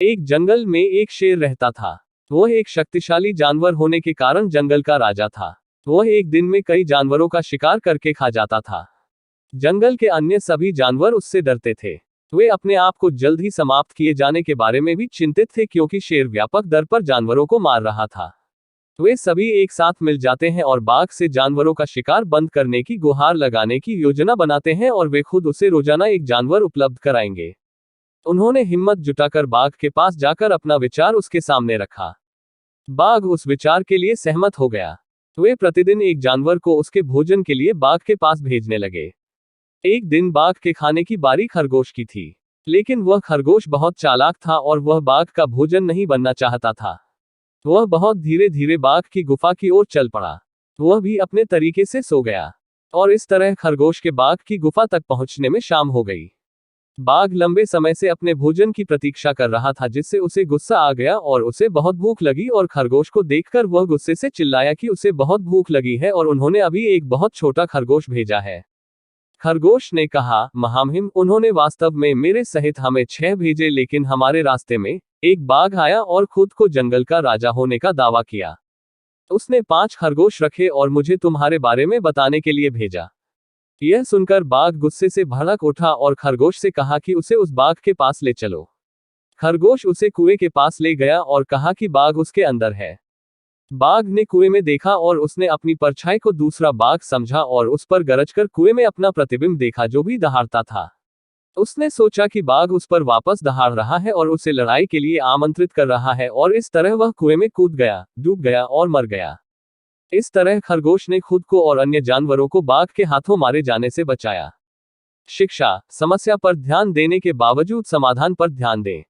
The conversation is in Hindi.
एक जंगल में एक शेर रहता था। वह एक शक्तिशाली जानवर होने के कारण जंगल का राजा था। वह एक दिन में कई जानवरों का शिकार करके खा जाता था। जंगल के अन्य सभी जानवर उससे डरते थे। वे अपने आप को जल्द ही समाप्त किए जाने के बारे में भी चिंतित थे, क्योंकि शेर व्यापक दर पर जानवरों को मार रहा था। वे सभी एक साथ मिल जाते हैं और बाघ से जानवरों का शिकार बंद करने की गुहार लगाने की योजना बनाते हैं, और वे खुद उसे रोजाना एक जानवर उपलब्ध कराएंगे। उन्होंने हिम्मत जुटाकर बाघ के पास जाकर अपना विचार उसके सामने रखा। बाघ उस विचार के लिए सहमत हो गया। वे प्रतिदिन एक जानवर को उसके भोजन के लिए बाघ के पास भेजने लगे। एक दिन बाघ के खाने की बारी खरगोश की थी, लेकिन वह खरगोश बहुत चालाक था और वह बाघ का भोजन नहीं बनना चाहता था। वह बहुत धीरे धीरे बाघ की गुफा की ओर चल पड़ा। वह भी अपने तरीके से सो गया, और इस तरह खरगोश के बाघ की गुफा तक पहुंचने में शाम हो गई। बाघ लंबे समय से अपने भोजन की प्रतीक्षा कर रहा था, जिससे उसे गुस्सा आ गया और उसे बहुत भूख लगी, और खरगोश को देखकर वह गुस्से से चिल्लाया कि उसे बहुत भूख लगी है और उन्होंने अभी एक बहुत छोटा खरगोश भेजा है। खरगोश ने कहा, महामहिम, उन्होंने वास्तव में मेरे सहित हमें 6 भेजे, लेकिन हमारे रास्ते में एक बाघ आया और खुद को जंगल का राजा होने का दावा किया। उसने 5 खरगोश रखे और मुझे तुम्हारे बारे में बताने के लिए भेजा। यह सुनकर बाघ गुस्से से भड़क उठा और खरगोश से कहा कि उसे उस बाघ के पास ले चलो। खरगोश उसे कुएं के पास ले गया और कहा कि बाघ उसके अंदर है। बाघ ने कुएं में देखा और उसने अपनी परछाई को दूसरा बाघ समझा और उस पर गरजकर कुएं में अपना प्रतिबिंब देखा, जो भी दहाड़ता था। उसने सोचा कि बाघ उस पर वापस दहाड़ रहा है और उसे लड़ाई के लिए आमंत्रित कर रहा है, और इस तरह वह कुएं में कूद गया, डूब गया और मर गया। इस तरह खरगोश ने खुद को और अन्य जानवरों को बाघ के हाथों मारे जाने से बचाया। शिक्षा: समस्या पर ध्यान देने के बावजूद समाधान पर ध्यान दें।